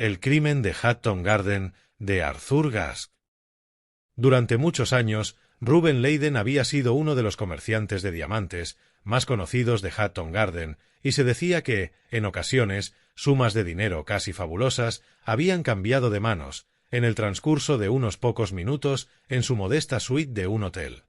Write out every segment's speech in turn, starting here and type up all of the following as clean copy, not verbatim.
El crimen de Hatton Garden, de Arthur Gask. Durante muchos años, Reuben Leyden había sido uno de los comerciantes de diamantes más conocidos de Hatton Garden, y se decía que, en ocasiones, sumas de dinero casi fabulosas habían cambiado de manos, en el transcurso de unos pocos minutos, en su modesta suite de un hotel.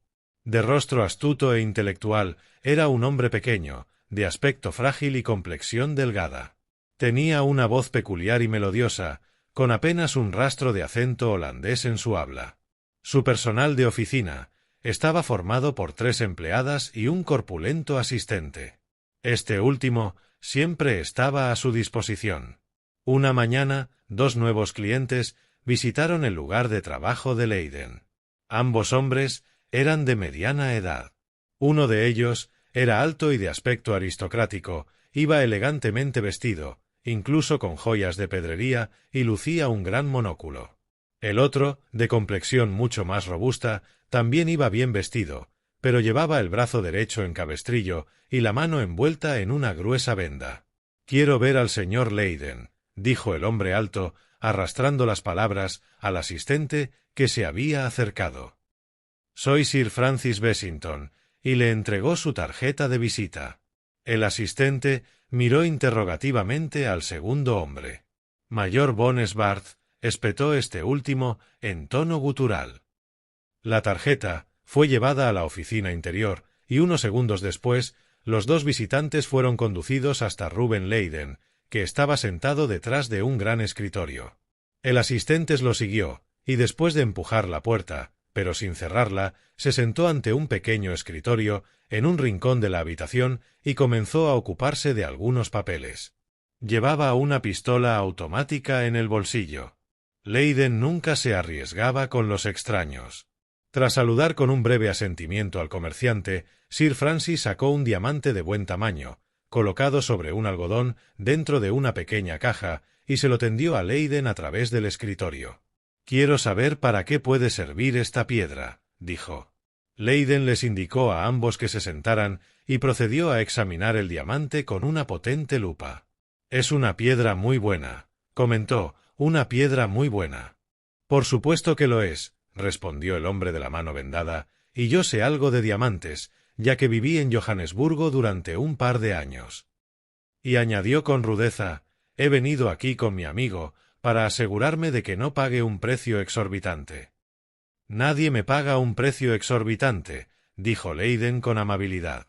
De rostro astuto e intelectual, era un hombre pequeño, de aspecto frágil y complexión delgada. Tenía una voz peculiar y melodiosa, con apenas un rastro de acento holandés en su habla. Su personal de oficina estaba formado por 3 empleadas y un corpulento asistente. Este último siempre estaba a su disposición. Una mañana, 2 nuevos clientes visitaron el lugar de trabajo de Leyden. Ambos hombres eran de mediana edad. Uno de ellos era alto y de aspecto aristocrático, iba elegantemente vestido, incluso con joyas de pedrería, y lucía un gran monóculo. El otro, de complexión mucho más robusta, también iba bien vestido, pero llevaba el brazo derecho en cabestrillo y la mano envuelta en una gruesa venda. «Quiero ver al señor Leyden», dijo el hombre alto, arrastrando las palabras al asistente que se había acercado. «Soy Sir Francis Bessington», y le entregó su tarjeta de visita. El asistente miró interrogativamente al segundo hombre. «Mayor Bones Barth», espetó este último en tono gutural. La tarjeta fue llevada a la oficina interior, y unos segundos después, los 2 visitantes fueron conducidos hasta Reuben Leyden, que estaba sentado detrás de un gran escritorio. El asistente lo siguió, y después de empujar la puerta, pero sin cerrarla, se sentó ante un pequeño escritorio en un rincón de la habitación y comenzó a ocuparse de algunos papeles. Llevaba una pistola automática en el bolsillo. Leyden nunca se arriesgaba con los extraños. Tras saludar con un breve asentimiento al comerciante, Sir Francis sacó un diamante de buen tamaño, colocado sobre un algodón dentro de una pequeña caja, y se lo tendió a Leyden a través del escritorio. «Quiero saber para qué puede servir esta piedra», dijo. Leyden les indicó a ambos que se sentaran y procedió a examinar el diamante con una potente lupa. «Es una piedra muy buena», comentó, «una piedra muy buena». «Por supuesto que lo es», respondió el hombre de la mano vendada, «y yo sé algo de diamantes, ya que viví en Johannesburgo durante un par de años». Y añadió con rudeza, «He venido aquí con mi amigo para asegurarme de que no pague un precio exorbitante». «Nadie me paga un precio exorbitante», dijo Leyden con amabilidad.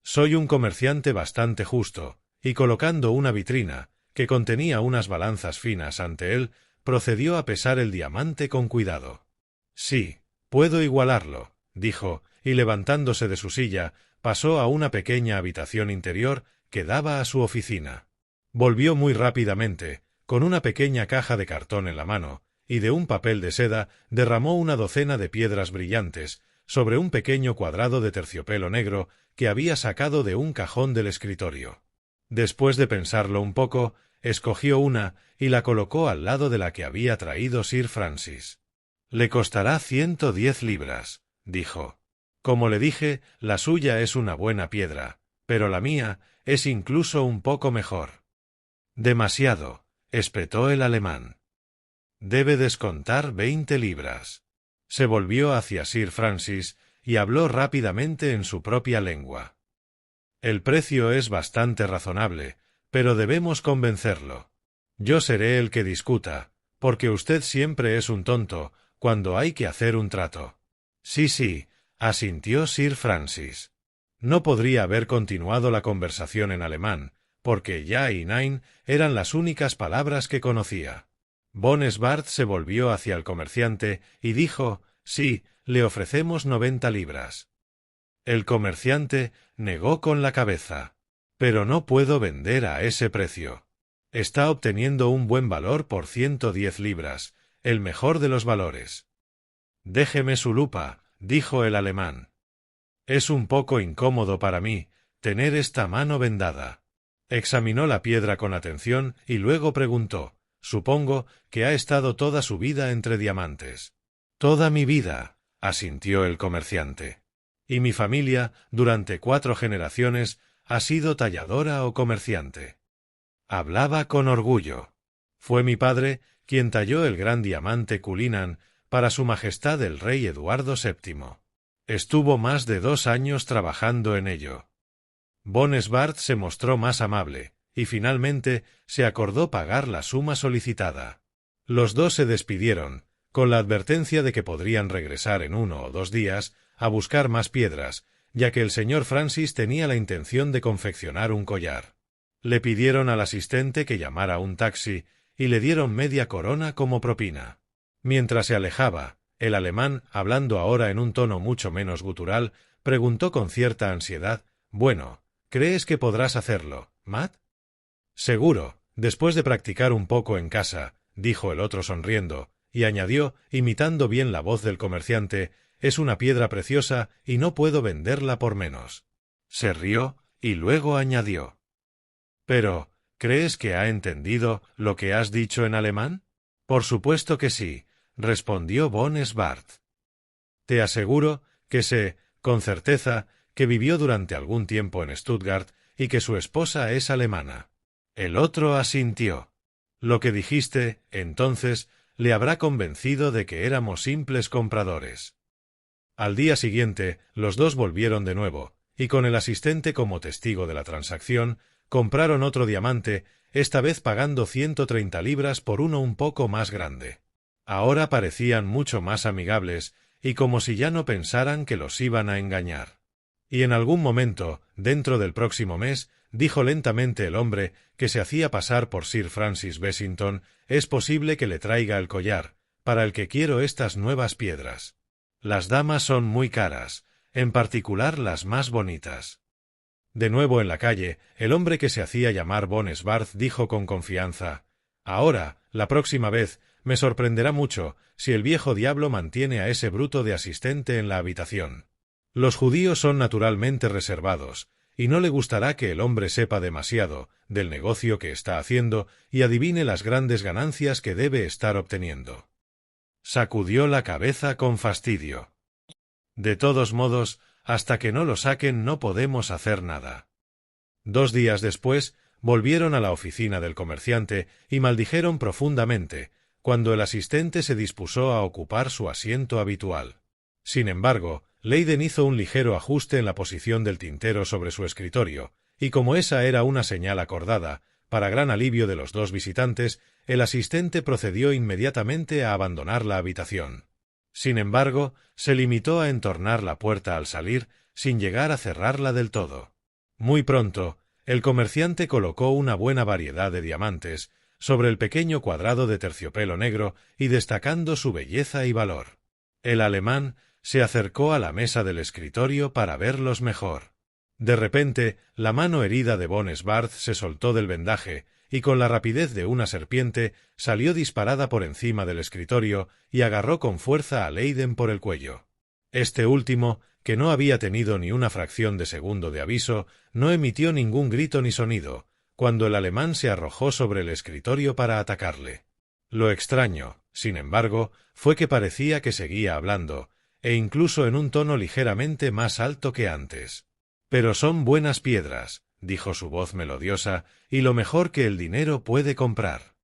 «Soy un comerciante bastante justo», y colocando una vitrina, que contenía unas balanzas finas ante él, procedió a pesar el diamante con cuidado. «Sí, puedo igualarlo», dijo, y levantándose de su silla, pasó a una pequeña habitación interior que daba a su oficina. Volvió muy rápidamente, con una pequeña caja de cartón en la mano, y de un papel de seda derramó una docena de piedras brillantes sobre un pequeño cuadrado de terciopelo negro que había sacado de un cajón del escritorio. Después de pensarlo un poco, escogió una y la colocó al lado de la que había traído Sir Francis. «Le costará 110 libras», dijo. «Como le dije, la suya es una buena piedra, pero la mía es incluso un poco mejor». «Demasiado», espetó el alemán. «Debe descontar 20 libras». Se volvió hacia Sir Francis y habló rápidamente en su propia lengua. «El precio es bastante razonable, pero debemos convencerlo. Yo seré el que discuta, porque usted siempre es un tonto cuando hay que hacer un trato». «Sí», asintió Sir Francis. No podría haber continuado la conversación en alemán, porque ja y nein eran las únicas palabras que conocía. Bones Barth se volvió hacia el comerciante y dijo, «Sí, le ofrecemos 90 libras». El comerciante negó con la cabeza. «Pero no puedo vender a ese precio. Está obteniendo un buen valor por 110 libras, el mejor de los valores». «Déjeme su lupa», dijo el alemán. «Es un poco incómodo para mí tener esta mano vendada». Examinó la piedra con atención y luego preguntó, «Supongo que ha estado toda su vida entre diamantes». «Toda mi vida», asintió el comerciante. «Y mi familia, durante 4 generaciones, ha sido talladora o comerciante». Hablaba con orgullo. Fue mi padre quien talló el gran diamante Cullinan para su majestad el rey Eduardo VII. Estuvo más de 2 años trabajando en ello. Von Schwartz se mostró más amable, y finalmente se acordó pagar la suma solicitada. Los dos se despidieron, con la advertencia de que podrían regresar en 1 o 2 días a buscar más piedras, ya que el señor Francis tenía la intención de confeccionar un collar. Le pidieron al asistente que llamara un taxi y le dieron media corona como propina. Mientras se alejaba, el alemán, hablando ahora en un tono mucho menos gutural, preguntó con cierta ansiedad: «Bueno, ¿crees que podrás hacerlo, Matt?» «Seguro, después de practicar un poco en casa», dijo el otro sonriendo, y añadió, imitando bien la voz del comerciante: «Es una piedra preciosa y no puedo venderla por menos». Se rió y luego añadió: «Pero, ¿crees que ha entendido lo que has dicho en alemán?» «Por supuesto que sí», respondió von Schwartz. «Te aseguro que sé, con certeza, que vivió durante algún tiempo en Stuttgart y que su esposa es alemana». El otro asintió. «Lo que dijiste, entonces, le habrá convencido de que éramos simples compradores». Al día siguiente, los dos volvieron de nuevo, y con el asistente como testigo de la transacción, compraron otro diamante, esta vez pagando 130 libras por uno un poco más grande. Ahora parecían mucho más amigables, y como si ya no pensaran que los iban a engañar. Y en algún momento, dentro del próximo mes, dijo lentamente el hombre, que se hacía pasar por Sir Francis Bessington: «Es posible que le traiga el collar, para el que quiero estas nuevas piedras. Las damas son muy caras, en particular las más bonitas». De nuevo en la calle, el hombre que se hacía llamar von Schwartz dijo con confianza: «Ahora, la próxima vez, me sorprenderá mucho si el viejo diablo mantiene a ese bruto de asistente en la habitación. Los judíos son naturalmente reservados, y no le gustará que el hombre sepa demasiado del negocio que está haciendo y adivine las grandes ganancias que debe estar obteniendo». Sacudió la cabeza con fastidio. «De todos modos, hasta que no lo saquen no podemos hacer nada». 2 días después, volvieron a la oficina del comerciante y maldijeron profundamente, cuando el asistente se dispuso a ocupar su asiento habitual. Sin embargo, Leyden hizo un ligero ajuste en la posición del tintero sobre su escritorio, y como esa era una señal acordada, para gran alivio de los dos visitantes, el asistente procedió inmediatamente a abandonar la habitación. Sin embargo, se limitó a entornar la puerta al salir, sin llegar a cerrarla del todo. Muy pronto, el comerciante colocó una buena variedad de diamantes sobre el pequeño cuadrado de terciopelo negro y destacando su belleza y valor. El alemán se acercó a la mesa del escritorio para verlos mejor. De repente, la mano herida de von Schwartz se soltó del vendaje y con la rapidez de una serpiente salió disparada por encima del escritorio y agarró con fuerza a Leyden por el cuello. Este último, que no había tenido ni una fracción de segundo de aviso, no emitió ningún grito ni sonido, cuando el alemán se arrojó sobre el escritorio para atacarle. Lo extraño, sin embargo, fue que parecía que seguía hablando, e incluso en un tono ligeramente más alto que antes. «Pero son buenas piedras», dijo su voz melodiosa, «y lo mejor que el dinero puede comprar».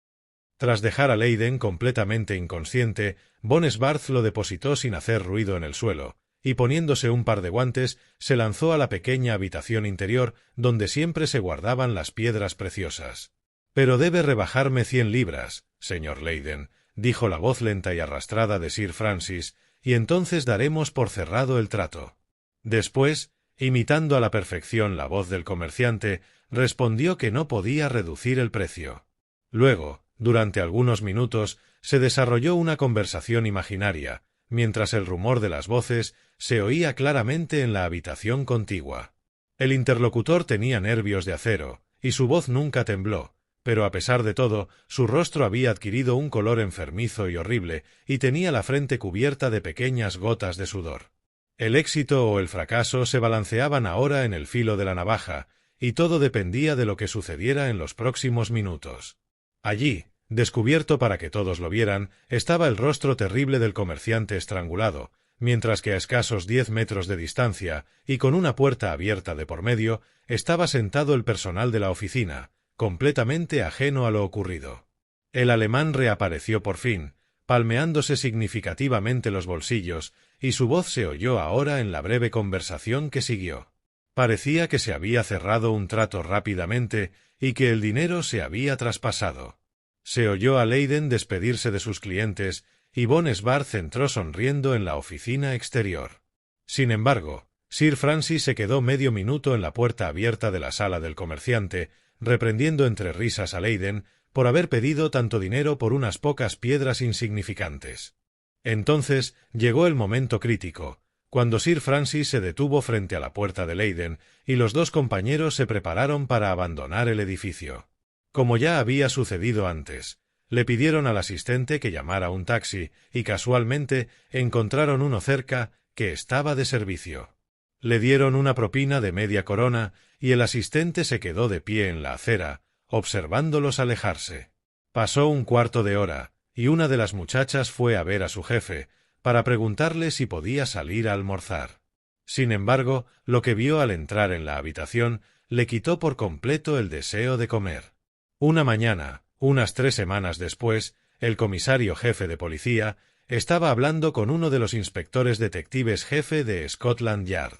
Tras dejar a Leyden completamente inconsciente, von Schwartz lo depositó sin hacer ruido en el suelo, y poniéndose un par de guantes, se lanzó a la pequeña habitación interior donde siempre se guardaban las piedras preciosas. «Pero debe rebajarme 100 libras, señor Leyden», dijo la voz lenta y arrastrada de Sir Francis, «y entonces daremos por cerrado el trato». Después, imitando a la perfección la voz del comerciante, respondió que no podía reducir el precio. Luego, durante algunos minutos, se desarrolló una conversación imaginaria, mientras el rumor de las voces se oía claramente en la habitación contigua. El interlocutor tenía nervios de acero, y su voz nunca tembló, pero a pesar de todo, su rostro había adquirido un color enfermizo y horrible, y tenía la frente cubierta de pequeñas gotas de sudor. El éxito o el fracaso se balanceaban ahora en el filo de la navaja, y todo dependía de lo que sucediera en los próximos minutos. Allí, descubierto para que todos lo vieran, estaba el rostro terrible del comerciante estrangulado, mientras que a escasos 10 metros de distancia, y con una puerta abierta de por medio, estaba sentado el personal de la oficina, completamente ajeno a lo ocurrido. El alemán reapareció por fin, palmeándose significativamente los bolsillos, y su voz se oyó ahora en la breve conversación que siguió. Parecía que se había cerrado un trato rápidamente y que el dinero se había traspasado. Se oyó a Leyden despedirse de sus clientes y Von Schwartz entró sonriendo en la oficina exterior. Sin embargo, Sir Francis se quedó medio minuto en la puerta abierta de la sala del comerciante, reprendiendo entre risas a Leyden por haber pedido tanto dinero por unas pocas piedras insignificantes. Entonces llegó el momento crítico, cuando Sir Francis se detuvo frente a la puerta de Leyden y los dos compañeros se prepararon para abandonar el edificio. Como ya había sucedido antes, le pidieron al asistente que llamara un taxi y casualmente encontraron uno cerca que estaba de servicio. Le dieron una propina de media corona y el asistente se quedó de pie en la acera, observándolos alejarse. Pasó un cuarto de hora, y una de las muchachas fue a ver a su jefe, para preguntarle si podía salir a almorzar. Sin embargo, lo que vio al entrar en la habitación le quitó por completo el deseo de comer. Una mañana, unas 3 semanas después, el comisario jefe de policía estaba hablando con uno de los inspectores detectives jefe de Scotland Yard.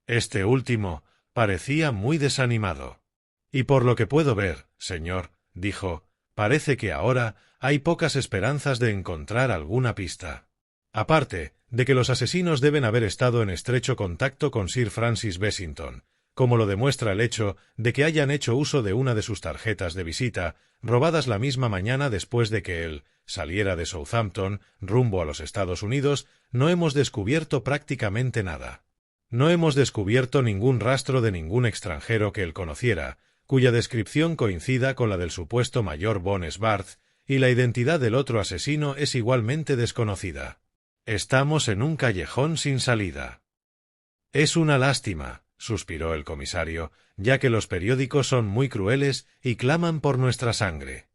Este último parecía muy desanimado. «Y por lo que puedo ver, señor», dijo, «parece que ahora hay pocas esperanzas de encontrar alguna pista. Aparte de que los asesinos deben haber estado en estrecho contacto con Sir Francis Bessington, como lo demuestra el hecho de que hayan hecho uso de una de sus tarjetas de visita, robadas la misma mañana después de que él saliera de Southampton rumbo a los Estados Unidos, no hemos descubierto prácticamente nada. No hemos descubierto ningún rastro de ningún extranjero que él conociera, cuya descripción coincida con la del supuesto mayor Von Schwartz, y la identidad del otro asesino es igualmente desconocida. Estamos en un callejón sin salida». «Es una lástima», suspiró el comisario, «ya que los periódicos son muy crueles y claman por nuestra sangre».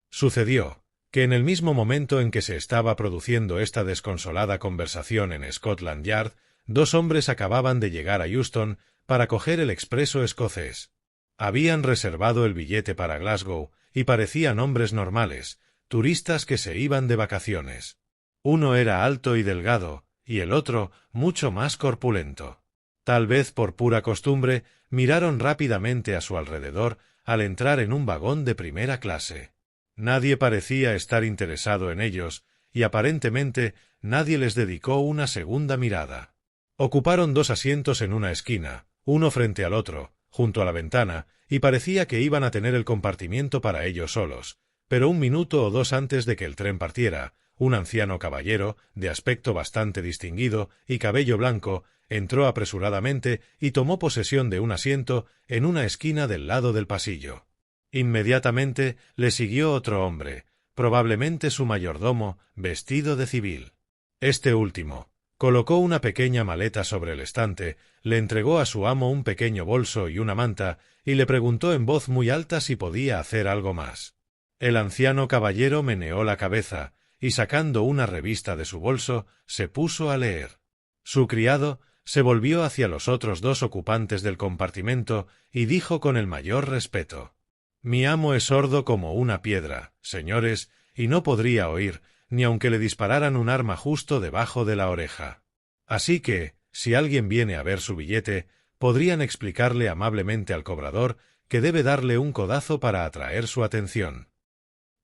Sucedió que en el mismo momento en que se estaba produciendo esta desconsolada conversación en Scotland Yard, 2 hombres acababan de llegar a Euston para coger el expreso escocés. Habían reservado el billete para Glasgow y parecían hombres normales, turistas que se iban de vacaciones. Uno era alto y delgado, y el otro mucho más corpulento. Tal vez por pura costumbre, miraron rápidamente a su alrededor al entrar en un vagón de primera clase. Nadie parecía estar interesado en ellos, y aparentemente nadie les dedicó una segunda mirada. Ocuparon 2 asientos en una esquina, uno frente al otro, junto a la ventana, y parecía que iban a tener el compartimiento para ellos solos, pero 1 minuto o 2 antes de que el tren partiera, un anciano caballero, de aspecto bastante distinguido y cabello blanco, entró apresuradamente y tomó posesión de un asiento en una esquina del lado del pasillo. Inmediatamente le siguió otro hombre, probablemente su mayordomo, vestido de civil. Este último colocó una pequeña maleta sobre el estante, le entregó a su amo un pequeño bolso y una manta, y le preguntó en voz muy alta si podía hacer algo más. El anciano caballero meneó la cabeza, y sacando una revista de su bolso, se puso a leer. Su criado se volvió hacia los otros 2 ocupantes del compartimento y dijo con el mayor respeto: «Mi amo es sordo como una piedra, señores, y no podría oír, ni aunque le dispararan un arma justo debajo de la oreja. Así que, si alguien viene a ver su billete, podrían explicarle amablemente al cobrador que debe darle un codazo para atraer su atención».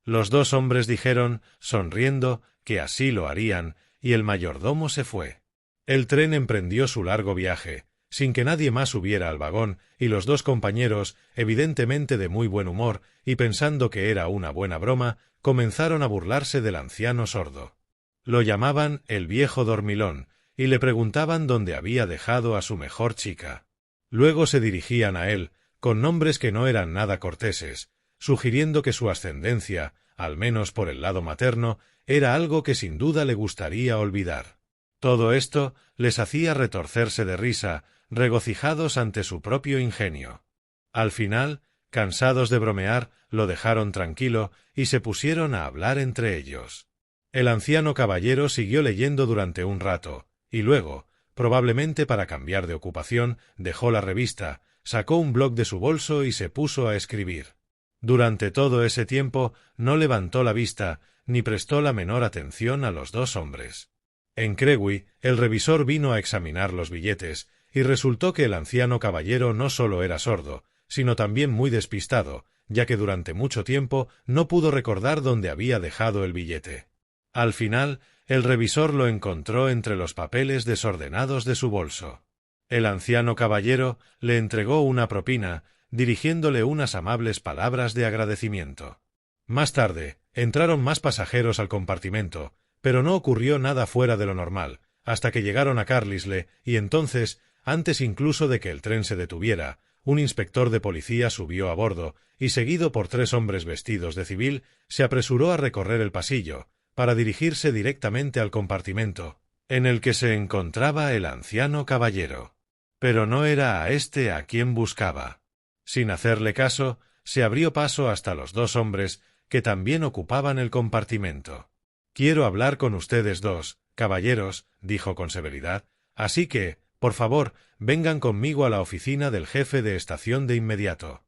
Los 2 hombres dijeron, sonriendo, que así lo harían, y el mayordomo se fue. El tren emprendió su largo viaje, sin que nadie más subiera al vagón, y los 2 compañeros, evidentemente de muy buen humor, y pensando que era una buena broma, comenzaron a burlarse del anciano sordo. Lo llamaban el viejo dormilón, y le preguntaban dónde había dejado a su mejor chica. Luego se dirigían a él, con nombres que no eran nada corteses, sugiriendo que su ascendencia, al menos por el lado materno, era algo que sin duda le gustaría olvidar. Todo esto les hacía retorcerse de risa, regocijados ante su propio ingenio. Al final, cansados de bromear, lo dejaron tranquilo y se pusieron a hablar entre ellos. El anciano caballero siguió leyendo durante un rato, y luego, probablemente para cambiar de ocupación, dejó la revista, sacó un bloc de su bolso y se puso a escribir. Durante todo ese tiempo no levantó la vista, ni prestó la menor atención a los dos hombres. En Crewe, el revisor vino a examinar los billetes, y resultó que el anciano caballero no solo era sordo, sino también muy despistado, ya que durante mucho tiempo no pudo recordar dónde había dejado el billete. Al final, el revisor lo encontró entre los papeles desordenados de su bolso. El anciano caballero le entregó una propina, dirigiéndole unas amables palabras de agradecimiento. Más tarde, entraron más pasajeros al compartimento, pero no ocurrió nada fuera de lo normal, hasta que llegaron a Carlisle, y entonces, antes incluso de que el tren se detuviera, un inspector de policía subió a bordo, y seguido por 3 hombres vestidos de civil, se apresuró a recorrer el pasillo, para dirigirse directamente al compartimento, en el que se encontraba el anciano caballero. Pero no era a éste a quien buscaba. Sin hacerle caso, se abrió paso hasta los 2 hombres que también ocupaban el compartimento. «Quiero hablar con ustedes 2, caballeros», dijo con severidad, «así que, por favor, vengan conmigo a la oficina del jefe de estación de inmediato».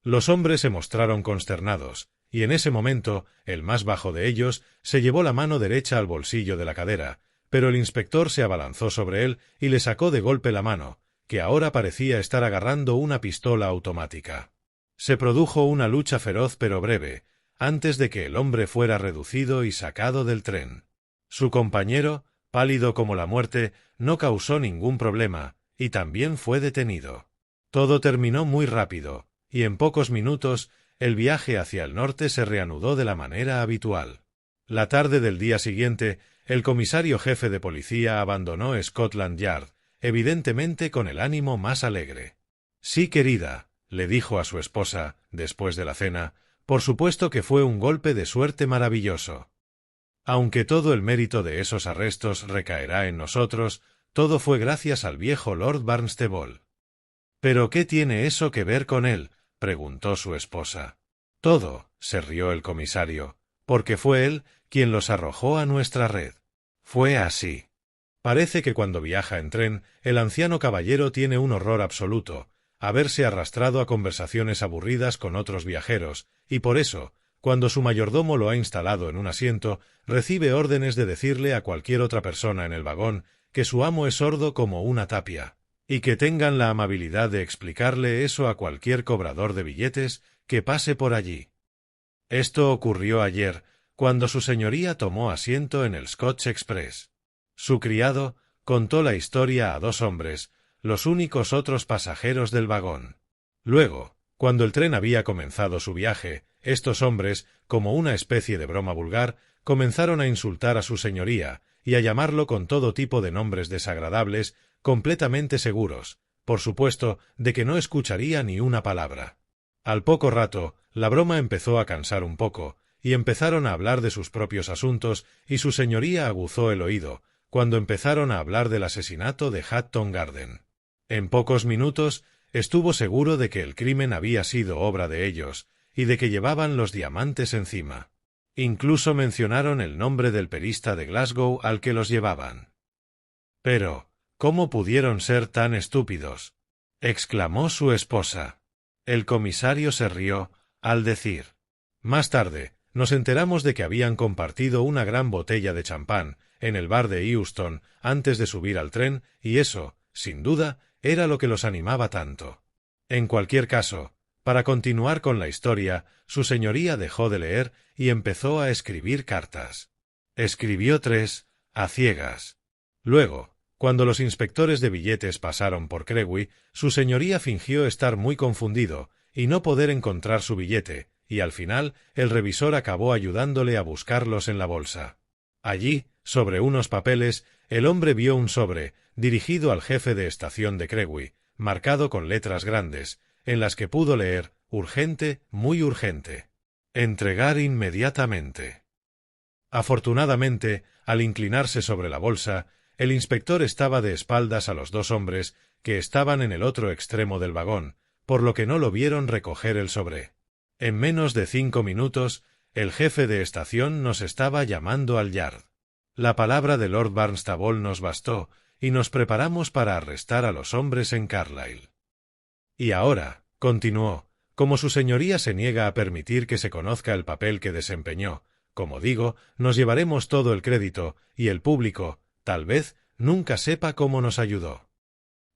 Los hombres se mostraron consternados, y en ese momento, el más bajo de ellos se llevó la mano derecha al bolsillo de la cadera, pero el inspector se abalanzó sobre él y le sacó de golpe la mano, que ahora parecía estar agarrando una pistola automática. Se produjo una lucha feroz pero breve, antes de que el hombre fuera reducido y sacado del tren. Su compañero, pálido como la muerte, no causó ningún problema, y también fue detenido. Todo terminó muy rápido, y en pocos minutos el viaje hacia el norte se reanudó de la manera habitual. La tarde del día siguiente, el comisario jefe de policía abandonó Scotland Yard, evidentemente con el ánimo más alegre. «Sí, querida», le dijo a su esposa, después de la cena, «por supuesto que fue un golpe de suerte maravilloso. Aunque todo el mérito de esos arrestos recaerá en nosotros, todo fue gracias al viejo Lord Barnstable». «¿Pero qué tiene eso que ver con él?», preguntó su esposa. «Todo», se rió el comisario, «porque fue él quien los arrojó a nuestra red. Fue así. Parece que cuando viaja en tren, el anciano caballero tiene un horror absoluto, a verse arrastrado a conversaciones aburridas con otros viajeros, y por eso, cuando su mayordomo lo ha instalado en un asiento, recibe órdenes de decirle a cualquier otra persona en el vagón que su amo es sordo como una tapia, y que tengan la amabilidad de explicarle eso a cualquier cobrador de billetes que pase por allí. Esto ocurrió ayer, cuando su señoría tomó asiento en el Scotch Express. Su criado contó la historia a 2 hombres, los únicos otros pasajeros del vagón. Luego, cuando el tren había comenzado su viaje, estos hombres, como una especie de broma vulgar, comenzaron a insultar a su señoría y a llamarlo con todo tipo de nombres desagradables, completamente seguros, por supuesto, de que no escucharía ni una palabra. Al poco rato, la broma empezó a cansar un poco, y empezaron a hablar de sus propios asuntos, y su señoría aguzó el oído, cuando empezaron a hablar del asesinato de Hatton Garden. En pocos minutos estuvo seguro de que el crimen había sido obra de ellos, y de que llevaban los diamantes encima. Incluso mencionaron el nombre del perista de Glasgow al que los llevaban. «Pero, ¿cómo pudieron ser tan estúpidos?», exclamó su esposa. El comisario se rió, al decir: «Más tarde, nos enteramos de que habían compartido una gran botella de champán en el bar de Euston antes de subir al tren, y eso, sin duda, era lo que los animaba tanto. En cualquier caso, para continuar con la historia, su señoría dejó de leer y empezó a escribir cartas. Escribió 3, a ciegas. Luego, cuando los inspectores de billetes pasaron por Crewe, su señoría fingió estar muy confundido y no poder encontrar su billete, y al final el revisor acabó ayudándole a buscarlos en la bolsa. Allí, sobre unos papeles, el hombre vio un sobre, dirigido al jefe de estación de Crewe, marcado con letras grandes, en las que pudo leer: «Urgente, muy urgente. Entregar inmediatamente». Afortunadamente, al inclinarse sobre la bolsa, el inspector estaba de espaldas a los 2 hombres que estaban en el otro extremo del vagón, por lo que no lo vieron recoger el sobre. En menos de 5 minutos, el jefe de estación nos estaba llamando al Yard. La palabra de Lord Barnstable nos bastó, y nos preparamos para arrestar a los hombres en Carlisle. «Y ahora», continuó, Como su señoría se niega a permitir que se conozca el papel que desempeñó, como digo, nos llevaremos todo el crédito, y el público, tal vez, nunca sepa cómo nos ayudó.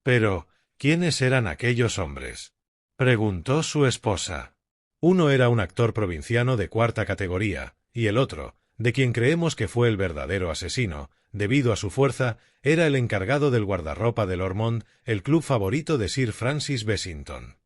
Pero, ¿quiénes eran aquellos hombres?, preguntó su esposa. Uno era un actor provinciano de cuarta categoría, y el otro, de quien creemos que fue el verdadero asesino, debido a su fuerza, era el encargado del guardarropa del Ormond, el club favorito de Sir Francis Bessington.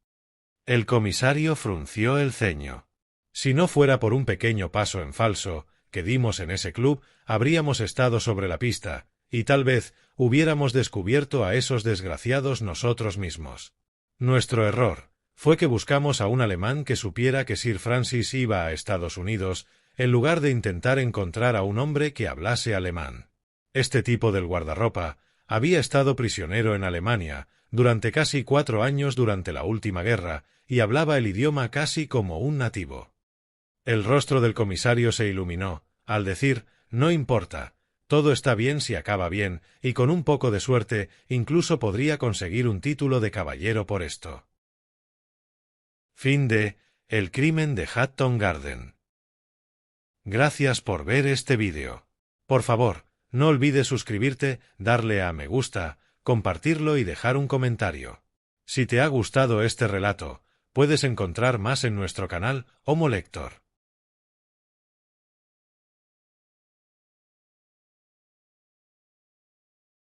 El comisario frunció el ceño. Si no fuera por un pequeño paso en falso que dimos en ese club, habríamos estado sobre la pista, y tal vez hubiéramos descubierto a esos desgraciados nosotros mismos. Nuestro error fue que buscamos a un alemán que supiera que Sir Francis iba a Estados Unidos, en lugar de intentar encontrar a un hombre que hablase alemán. Este tipo del guardarropa había estado prisionero en Alemania durante casi 4 años durante la última guerra y hablaba el idioma casi como un nativo. El rostro del comisario se iluminó, al decir, no importa, todo está bien si acaba bien, y con un poco de suerte incluso podría conseguir un título de caballero por esto. Fin de El crimen de Hatton Garden. Gracias por ver este vídeo. Por favor, no olvides suscribirte, darle a me gusta, compartirlo y dejar un comentario. Si te ha gustado este relato, puedes encontrar más en nuestro canal Homo Lector.